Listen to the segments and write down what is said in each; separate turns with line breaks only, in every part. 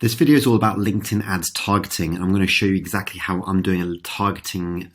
This video is all about LinkedIn ads targeting, and I'm going to show you exactly how I'm doing a targeting,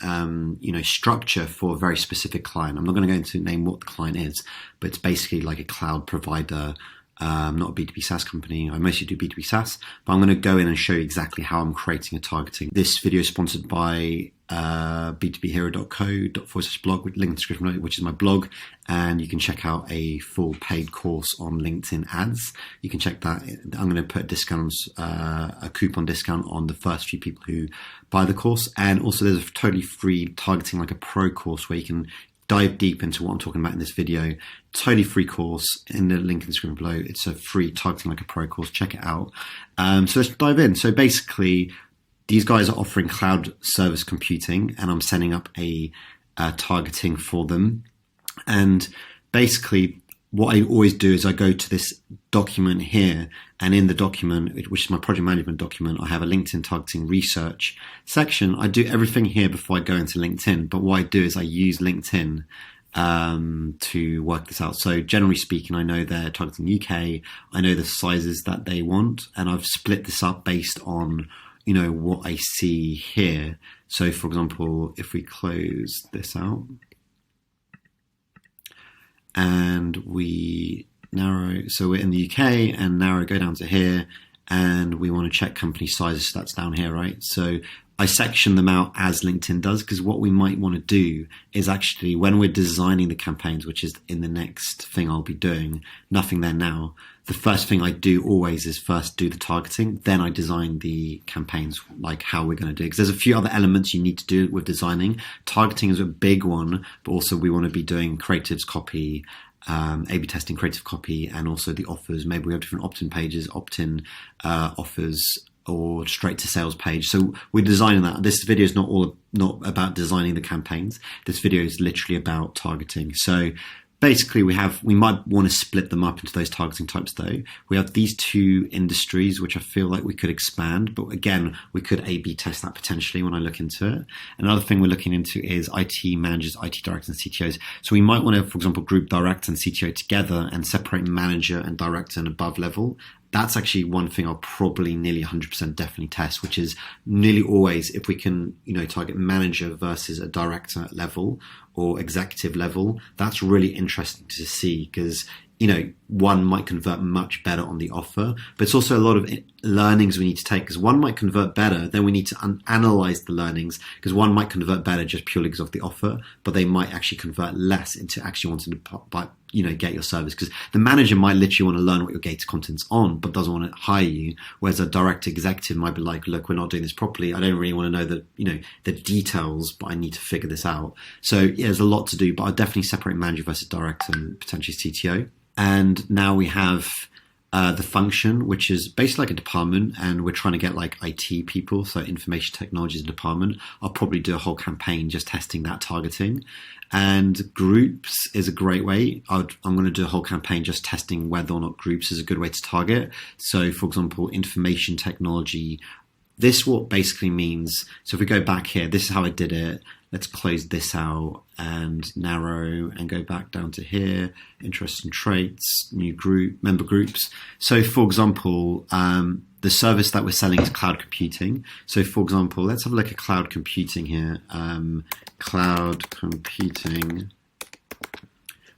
structure for a very specific client. I'm not going to go into name what the client is, but it's basically like a cloud provider, not a B2B SaaS company. I mostly do B2B SaaS, but I'm going to go in and show you exactly how I'm creating a targeting. This video is sponsored by b2bhero.co.blog with link in the description below, which is my blog, and you can check out a full paid course on LinkedIn ads. You can check that. I'm going to put a coupon discount on the first few people who buy the course, and also there's a totally free targeting like a pro course where you can dive deep into what I'm talking about in this video. Totally free course in the link in the description below. It's a free targeting like a pro course. Check it out. So let's dive in. So basically, these guys are offering cloud service computing, and I'm setting up a targeting for them. And basically, what I always do is I go to this document here, and in the document, which is my project management document, I have a LinkedIn targeting research section. I do everything here before I go into LinkedIn, but what I do is I use LinkedIn to work this out. So generally speaking, I know they're targeting UK, I know the sizes that they want, and I've split this up based on what I see here. So for example, if we close this out and we narrow, so we're in the UK and narrow, go down to here, and we want to check company sizes. So that's down here, right? So I section them out as LinkedIn does, because what we might want to do is actually, when we're designing the campaigns, which is in the next thing I'll be doing, nothing there now, the first thing I do always is first do the targeting, then I design the campaigns, like how we're going to do it. Because there's a few other elements you need to do with designing. Targeting is a big one, but also we want to be doing creatives, copy, A/B testing, creative copy, and also the offers. Maybe we have different opt-in pages, opt-in offers, or straight to sales page. So we're designing that. This video is not about designing the campaigns. This video is literally about targeting. So basically we might want to split them up into those targeting types though. We have these two industries, which I feel like we could expand, but again, we could A/B test that potentially when I look into it. Another thing we're looking into is IT managers, IT directors, and CTOs. So we might want to, for example, group director and CTO together and separate manager and director and above level. That's actually one thing I'll probably nearly 100% definitely test, which is nearly always if we can, target manager versus a director level or executive level. That's really interesting to see because, one might convert much better on the offer, but it's also a lot of learnings we need to take, because one might convert better, then we need to analyze the learnings, because one might convert better just purely because of the offer, but they might actually convert less into actually wanting to get your service, because the manager might literally want to learn what your gated content's on, but doesn't want to hire you, whereas a direct executive might be like, look, we're not doing this properly. I don't really want to know the details, but I need to figure this out. So yeah, there's a lot to do, but I'll definitely separate manager versus director and potentially CTO. And now we have the function, which is basically like a department, and we're trying to get like IT people, so information technology is a department. I'll probably do a whole campaign just testing that targeting. And groups is a great way. I'm going to do a whole campaign just testing whether or not groups is a good way to target. So for example, information technology, this what basically means, so if we go back here, this is how I did it. Let's close this out and narrow and go back down to here, interests and traits, new group, member groups. So for example, the service that we're selling is cloud computing. So for example, let's have a look at cloud computing here. Cloud computing,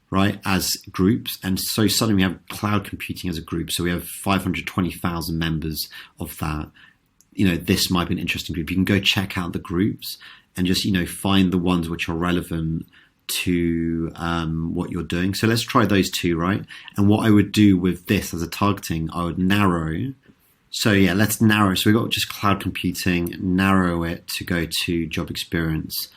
right, as groups. And so suddenly we have cloud computing as a group. So we have 520,000 members of that. This might be an interesting group. You can go check out the groups and just, find the ones which are relevant to what you're doing. So let's try those two, right? And what I would do with this as a targeting, I would narrow. So yeah, let's narrow. So we've got just cloud computing, narrow it to go to job experience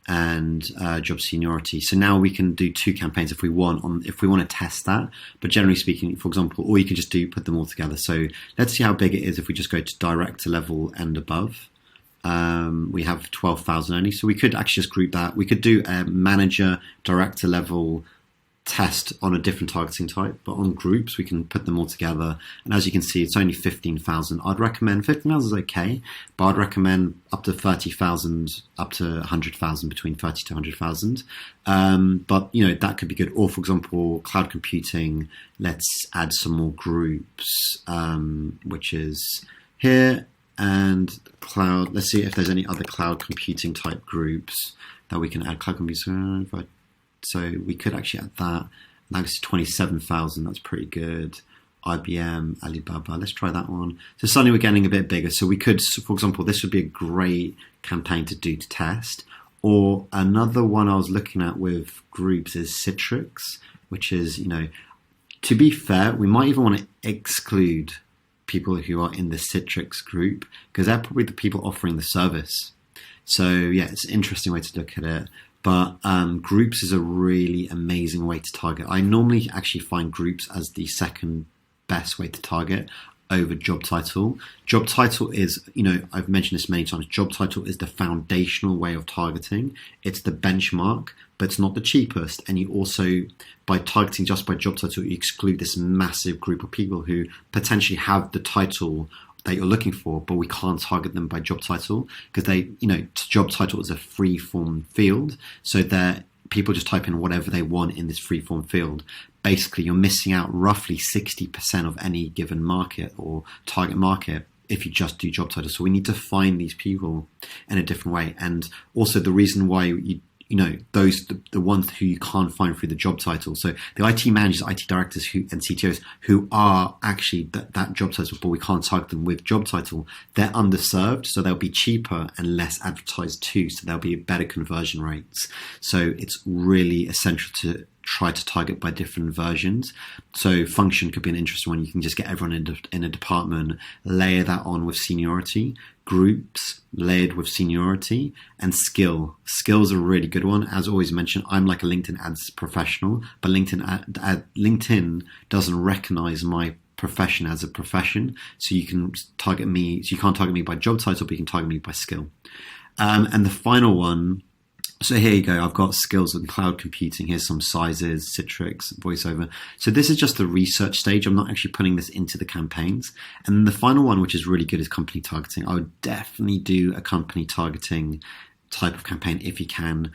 and job seniority. So now we can do two campaigns if we want to test that. But generally speaking, for example, or you can just put them all together. So let's see how big it is if we just go to director level and above. We have 12,000 only. So we could actually just group that. We could do a manager, director level test on a different targeting type, but on groups, we can put them all together. And as you can see, it's only 15,000. I'd recommend 15,000 is okay, but I'd recommend up to 30,000, up to 100,000, between 30 to 100,000. But that could be good. Or for example, cloud computing, let's add some more groups, which is here and cloud. Let's see if there's any other cloud computing type groups that we can add. Cloud computing. So we could actually add that. Now it's 27,000. That's pretty good. IBM, Alibaba. Let's try that one. So suddenly we're getting a bit bigger. So we could, for example, this would be a great campaign to do to test. Or another one I was looking at with groups is Citrix, which is, to be fair, we might even want to exclude people who are in the Citrix group because they're probably the people offering the service. So yeah, it's an interesting way to look at it. But groups is a really amazing way to target. I normally actually find groups as the second best way to target over job title. Job title is, I've mentioned this many times, job title is the foundational way of targeting. It's the benchmark, but it's not the cheapest. And you also, by targeting just by job title, you exclude this massive group of people who potentially have the title that you're looking for, but we can't target them by job title because job title is a free form field. So that people just type in whatever they want in this free form field. Basically, you're missing out roughly 60% of any given market or target market if you just do job title. So we need to find these people in a different way. And also the reason why the ones who you can't find through the job title. So the IT managers, IT directors and CTOs who are actually that job title, but we can't target them with job title, they're underserved. So they'll be cheaper and less advertised too. So there'll be better conversion rates. So it's really essential to try to target by different versions. So function could be an interesting one. You can just get everyone in a department, layer that on with seniority. Groups layered with seniority, and skills are a really good one. As always mentioned, I'm like a LinkedIn ads professional, but LinkedIn doesn't recognize my profession as a profession. So you can target me. So you can't target me by job title, but you can target me by skill. And the final one. So here you go. I've got skills in cloud computing. Here's some sizes, Citrix, VoiceOver. So this is just the research stage. I'm not actually putting this into the campaigns. And then the final one, which is really good, is company targeting. I would definitely do a company targeting type of campaign if you can,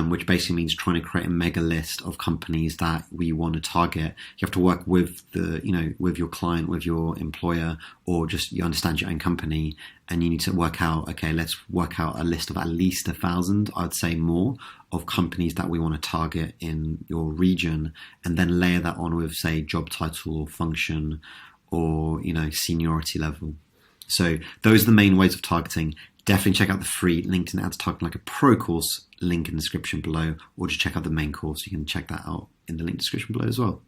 which basically means trying to create a mega list of companies that we want to target. You have to work with with your client, with your employer, or just you understand your own company, and you need to work out, okay, let's work out a list of at least 1,000, I'd say more, of companies that we want to target in your region, and then layer that on with, say, job title or function or, seniority level. So those are the main ways of targeting. Definitely check out the free LinkedIn Ads Targeting Like a Pro course, link in the description below, or just check out the main course. You can check that out in the link description below as well.